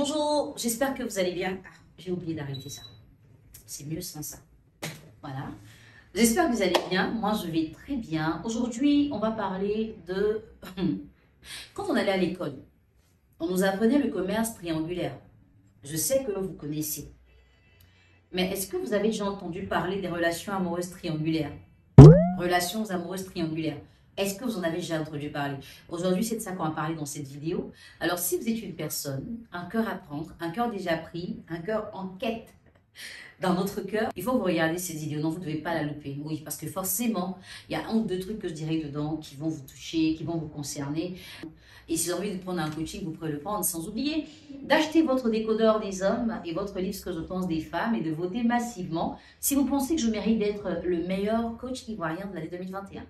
Bonjour, j'espère que vous allez bien. Ah, j'ai oublié d'arrêter ça. C'est mieux sans ça. Voilà. J'espère que vous allez bien. Moi, je vais très bien. Aujourd'hui, on va parler de... Quand on allait à l'école, on nous apprenait le commerce triangulaire. Je sais que vous connaissez. Mais est-ce que vous avez déjà entendu parler des relations amoureuses triangulaires? Relations amoureuses triangulaires. Est-ce que vous en avez déjà entendu parler? Aujourd'hui, c'est de ça qu'on va parler dans cette vidéo. Alors, si vous êtes une personne, un cœur à prendre, un cœur déjà pris, un cœur en quête dans notre cœur, il faut que vous regardiez cette vidéo. Non, vous ne devez pas la louper. Oui, parce que forcément, il y a un ou deux trucs que je dirais dedans qui vont vous toucher, qui vont vous concerner. Et si vous avez envie de prendre un coaching, vous pourrez le prendre, sans oublier d'acheter votre décodeur des hommes et votre livre Ce que je pense des femmes et de voter massivement si vous pensez que je mérite d'être le meilleur coach ivoirien de l'année 2021.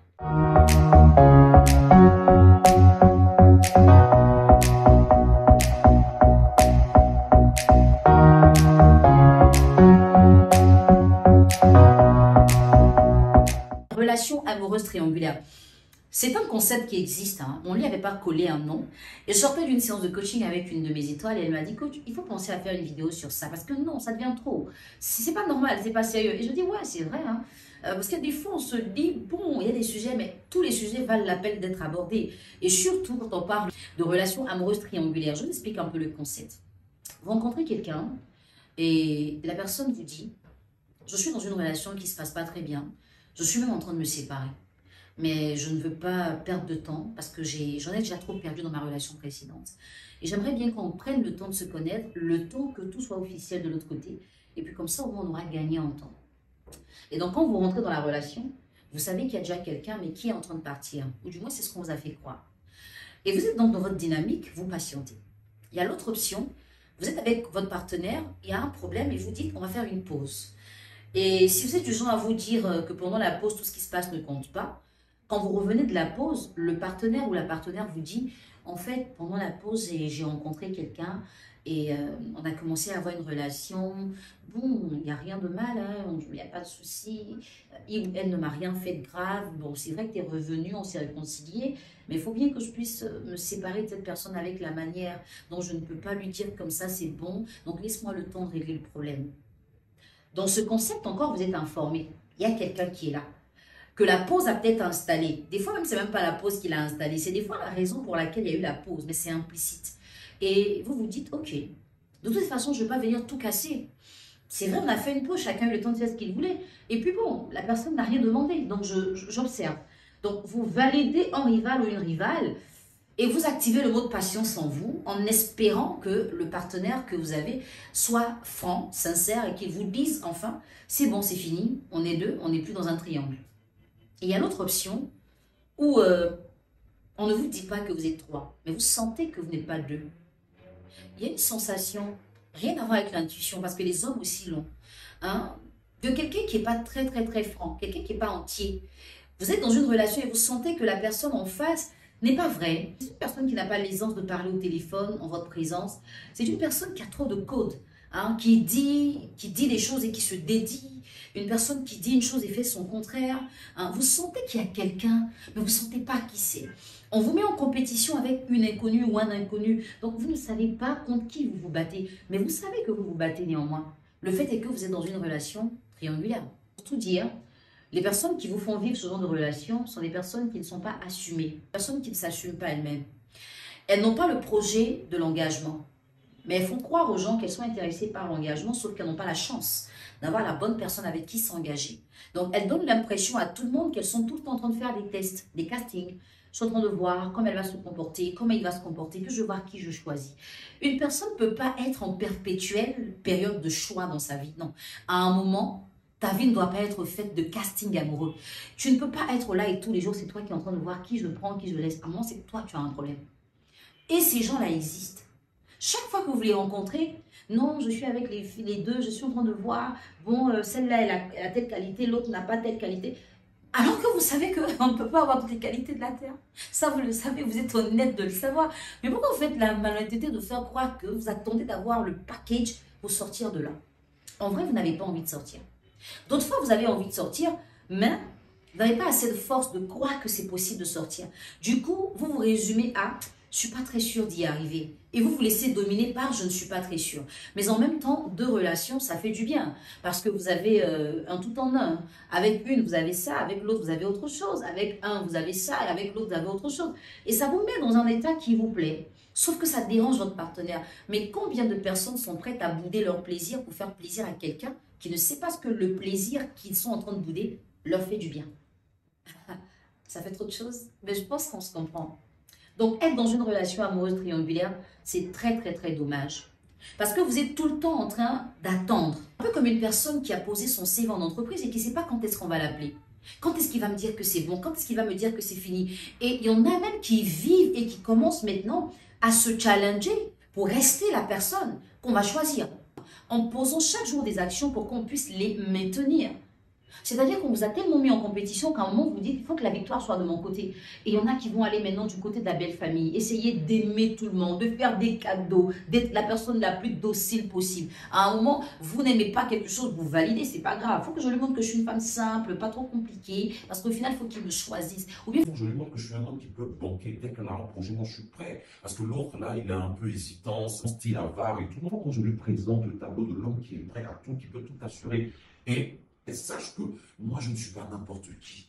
Relation amoureuse triangulaire. C'est un concept qui existe, hein. On ne lui avait pas collé un nom. Et je sortais d'une séance de coaching avec une de mes étoiles et elle m'a dit, coach, il faut penser à faire une vidéo sur ça parce que non, ça devient trop. C'est pas normal, c'est pas sérieux. Et je dis, ouais, c'est vrai, hein. Parce que des fois, on se dit, bon, il y a des sujets, mais tous les sujets valent la peine d'être abordés. Et surtout quand on parle de relations amoureuses triangulaires. Je vous explique un peu le concept. Vous rencontrez quelqu'un et la personne vous dit, je suis dans une relation qui ne se passe pas très bien. Je suis même en train de me séparer. Mais je ne veux pas perdre de temps parce que j'en ai déjà trop perdu dans ma relation précédente. Et j'aimerais bien qu'on prenne le temps de se connaître, le temps que tout soit officiel de l'autre côté. Et puis comme ça, au moins, on aura gagné en temps. Et donc, quand vous rentrez dans la relation, vous savez qu'il y a déjà quelqu'un, mais qui est en train de partir. Ou du moins, c'est ce qu'on vous a fait croire. Et vous êtes donc dans votre dynamique, vous patientez. Il y a l'autre option, vous êtes avec votre partenaire, il y a un problème et vous dites, on va faire une pause. Et si vous êtes du genre à vous dire que pendant la pause, tout ce qui se passe ne compte pas, quand vous revenez de la pause, le partenaire ou la partenaire vous dit, en fait, pendant la pause, j'ai rencontré quelqu'un et on a commencé à avoir une relation. Bon, il n'y a rien de mal, hein, il n'y a pas de souci. Il ou elle ne m'a rien fait de grave. Bon, c'est vrai que tu es revenu, on s'est réconcilié, mais il faut bien que je puisse me séparer de cette personne avec la manière dont je ne peux pas lui dire comme ça, c'est bon. Donc, laisse-moi le temps de régler le problème. Dans ce concept, encore, vous êtes informé. Il y a quelqu'un qui est là. Que la pause a peut-être installé. Des fois, même, c'est même pas la pause qu'il a installée. C'est des fois la raison pour laquelle il y a eu la pause, mais c'est implicite. Et vous vous dites, ok, de toute façon, je ne vais pas venir tout casser. C'est vrai, on a fait une pause, chacun a eu le temps de faire ce qu'il voulait. Et puis bon, la personne n'a rien demandé, donc j'observe. Donc, vous validez un rival ou une rivale et vous activez le mode patience en vous en espérant que le partenaire que vous avez soit franc, sincère et qu'il vous dise enfin, c'est bon, c'est fini, on est deux, on n'est plus dans un triangle. Et il y a l'autre option où on ne vous dit pas que vous êtes trois, mais vous sentez que vous n'êtes pas deux. Il y a une sensation, rien à voir avec l'intuition, parce que les hommes aussi l'ont, hein, de quelqu'un qui n'est pas très franc, quelqu'un qui n'est pas entier. Vous êtes dans une relation et vous sentez que la personne en face n'est pas vraie. C'est une personne qui n'a pas l'aisance de parler au téléphone en votre présence. C'est une personne qui a trop de codes, hein, qui dit des choses et qui se dédie. Une personne qui dit une chose et fait son contraire. Hein. Vous sentez qu'il y a quelqu'un, mais vous ne sentez pas qui c'est. On vous met en compétition avec une inconnue ou un inconnu. Donc, vous ne savez pas contre qui vous vous battez. Mais vous savez que vous vous battez néanmoins. Le fait est que vous êtes dans une relation triangulaire. Pour tout dire, les personnes qui vous font vivre ce genre de relation sont des personnes qui ne sont pas assumées. Des personnes qui ne s'assument pas elles-mêmes. Elles n'ont pas le projet de l'engagement. Mais elles font croire aux gens qu'elles sont intéressées par l'engagement, sauf qu'elles n'ont pas la chance d'avoir la bonne personne avec qui s'engager. Donc, elles donnent l'impression à tout le monde qu'elles sont tout le temps en train de faire des tests, des castings. Je suis en train de voir comment elle va se comporter, comment il va se comporter, puis je vais voir qui je choisis. Une personne ne peut pas être en perpétuelle période de choix dans sa vie. Non. À un moment, ta vie ne doit pas être faite de casting amoureux. Tu ne peux pas être là et tous les jours, c'est toi qui es en train de voir qui je prends, qui je laisse. À un moment, c'est que toi, tu as un problème. Et ces gens-là existent. Chaque fois que vous les rencontrez, non, je suis avec les deux, je suis en train de voir, bon, celle-là, elle a telle qualité, l'autre n'a pas telle qualité. Alors que vous savez qu'on ne peut pas avoir toutes les qualités de la terre. Ça, vous le savez, vous êtes honnête de le savoir. Mais pourquoi vous faites la malhonnêteté de faire croire que vous attendez d'avoir le package pour sortir de là? En vrai, vous n'avez pas envie de sortir. D'autres fois, vous avez envie de sortir, mais vous n'avez pas assez de force de croire que c'est possible de sortir. Du coup, vous vous résumez à je ne suis pas très sûre d'y arriver. Et vous vous laissez dominer par je ne suis pas très sûre. Mais en même temps, deux relations, ça fait du bien. Parce que vous avez un tout en un. Avec une, vous avez ça. Avec l'autre, vous avez autre chose. Avec un, vous avez ça. Et avec l'autre, vous avez autre chose. Et ça vous met dans un état qui vous plaît. Sauf que ça dérange votre partenaire. Mais combien de personnes sont prêtes à bouder leur plaisir pour faire plaisir à quelqu'un qui ne sait pas ce que le plaisir qu'ils sont en train de bouder leur fait du bien? Ça fait trop de choses. Mais je pense qu'on se comprend. Donc, être dans une relation amoureuse triangulaire, c'est très dommage. Parce que vous êtes tout le temps en train d'attendre. Un peu comme une personne qui a posé son CV en entreprise et qui ne sait pas quand est-ce qu'on va l'appeler. Quand est-ce qu'il va me dire que c'est bon? Quand est-ce qu'il va me dire que c'est fini? Et il y en a même qui vivent et qui commencent maintenant à se challenger pour rester la personne qu'on va choisir. En posant chaque jour des actions pour qu'on puisse les maintenir. C'est-à-dire qu'on vous a tellement mis en compétition qu'à un moment, vous vous dites, il faut que la victoire soit de mon côté. Et il y en a qui vont aller maintenant du côté de la belle famille, essayer d'aimer tout le monde, de faire des cadeaux, d'être la personne la plus docile possible. À un moment, vous n'aimez pas quelque chose, vous validez, c'est pas grave. Il faut que je lui montre que je suis une femme simple, pas trop compliquée, parce qu'au final, il faut qu'il me choisisse. Ou bien, je lui montre que je suis un homme qui peut banquer dès qu'elle a un projet, moi je suis prêt. Parce que l'autre, là, il est un peu hésitant, son style avare et tout. Quand je lui présente le tableau de l'homme qui est prêt à tout, qui peut tout assurer, et sache que moi, je ne suis pas n'importe qui.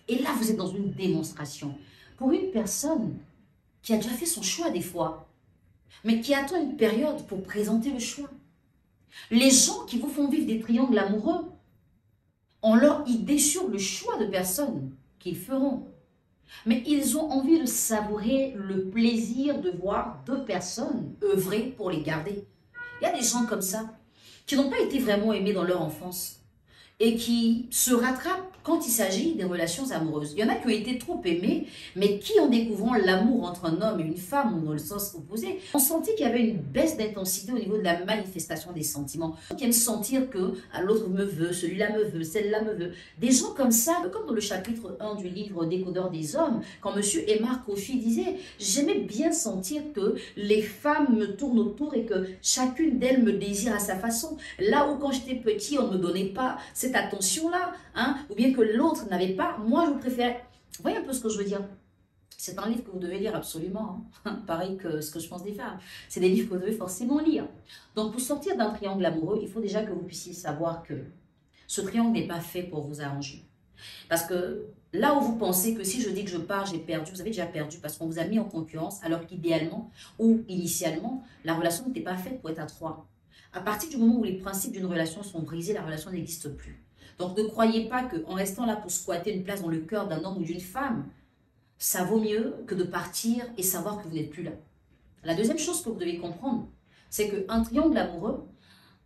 Et là, vous êtes dans une démonstration. Pour une personne qui a déjà fait son choix des fois, mais qui attend une période pour présenter le choix. Les gens qui vous font vivre des triangles amoureux ont leur idée sur le choix de personnes qu'ils feront. Mais ils ont envie de savourer le plaisir de voir deux personnes œuvrer pour les garder. Il y a des gens comme ça qui n'ont pas été vraiment aimés dans leur enfance et qui se rattrapent quand il s'agit des relations amoureuses. Il y en a qui ont été trop aimés, mais qui, en découvrant l'amour entre un homme et une femme, ou dans le sens opposé, ont senti qu'il y avait une baisse d'intensité au niveau de la manifestation des sentiments. Qui aiment sentir que l'autre me veut, celui-là me veut, celle-là me veut. Des gens comme ça, comme dans le chapitre 1 du livre Décodeur des hommes, quand M. Aymar Kofi disait « J'aimais bien sentir que les femmes me tournent autour et que chacune d'elles me désire à sa façon. Là où quand j'étais petit, on ne me donnait pas cette attention-là, hein, ou bien que l'autre n'avait pas, moi je préfère. » Vous voyez un peu ce que je veux dire? C'est un livre que vous devez lire absolument, hein. Pareil que ce que je pense des femmes. C'est des livres que vous devez forcément lire. Donc pour sortir d'un triangle amoureux, il faut déjà que vous puissiez savoir que ce triangle n'est pas fait pour vous arranger. Parce que là où vous pensez que si je dis que je pars, j'ai perdu, vous avez déjà perdu parce qu'on vous a mis en concurrence, alors qu'idéalement ou initialement, la relation n'était pas faite pour être à trois. À partir du moment où les principes d'une relation sont brisés, la relation n'existe plus. Donc ne croyez pas qu'en restant là pour squatter une place dans le cœur d'un homme ou d'une femme, ça vaut mieux que de partir et savoir que vous n'êtes plus là. La deuxième chose que vous devez comprendre, c'est qu'un triangle amoureux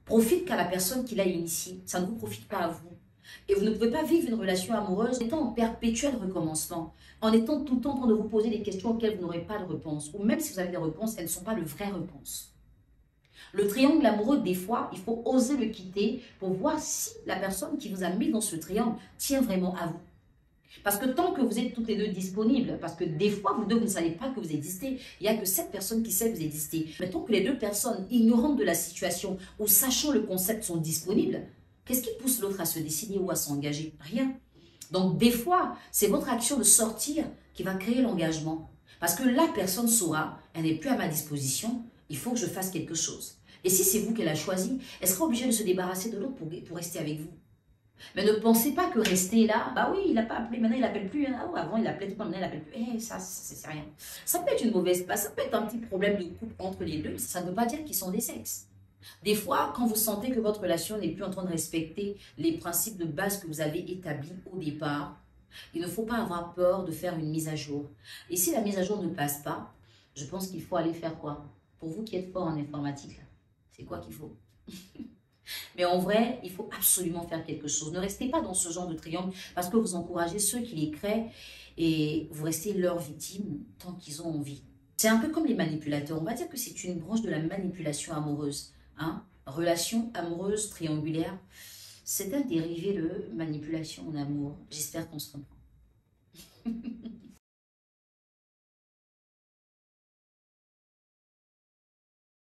profite qu'à la personne qui l'a initié. Ça ne vous profite pas à vous. Et vous ne pouvez pas vivre une relation amoureuse en étant en perpétuel recommencement, en étant tout le temps en train de vous poser des questions auxquelles vous n'aurez pas de réponse. Ou même si vous avez des réponses, elles ne sont pas de vraies réponses. Le triangle amoureux, des fois, il faut oser le quitter pour voir si la personne qui vous a mis dans ce triangle tient vraiment à vous. Parce que tant que vous êtes toutes les deux disponibles, parce que des fois, vous deux, vous ne savez pas que vous existez, il n'y a que cette personne qui sait que vous existez. Mais tant que les deux personnes ignorantes de la situation ou sachant le concept sont disponibles, qu'est-ce qui pousse l'autre à se décider ou à s'engager? Rien. Donc, des fois, c'est votre action de sortir qui va créer l'engagement. Parce que la personne saura, elle n'est plus à ma disposition, il faut que je fasse quelque chose. Et si c'est vous qu'elle a choisi, elle sera obligée de se débarrasser de l'autre pour rester avec vous. Mais ne pensez pas que rester là, bah oui, il n'a pas appelé, maintenant il n'appelle plus. Hein. Avant il appelait tout le temps, maintenant il n'appelle plus. Ça c'est rien. Ça peut être une mauvaise passe, ça peut être un petit problème de couple entre les deux. Ça ne veut pas dire qu'ils sont des sexes. Des fois, quand vous sentez que votre relation n'est plus en train de respecter les principes de base que vous avez établis au départ, il ne faut pas avoir peur de faire une mise à jour. Et si la mise à jour ne passe pas, je pense qu'il faut aller faire quoi? Pour vous qui êtes fort en informatique, c'est quoi qu'il faut? Mais en vrai, il faut absolument faire quelque chose. Ne restez pas dans ce genre de triangle parce que vous encouragez ceux qui les créent et vous restez leurs victimes tant qu'ils ont envie. C'est un peu comme les manipulateurs. On va dire que c'est une branche de la manipulation amoureuse. Hein? Relation amoureuse triangulaire, c'est un dérivé de manipulation en amour. J'espère qu'on se comprend.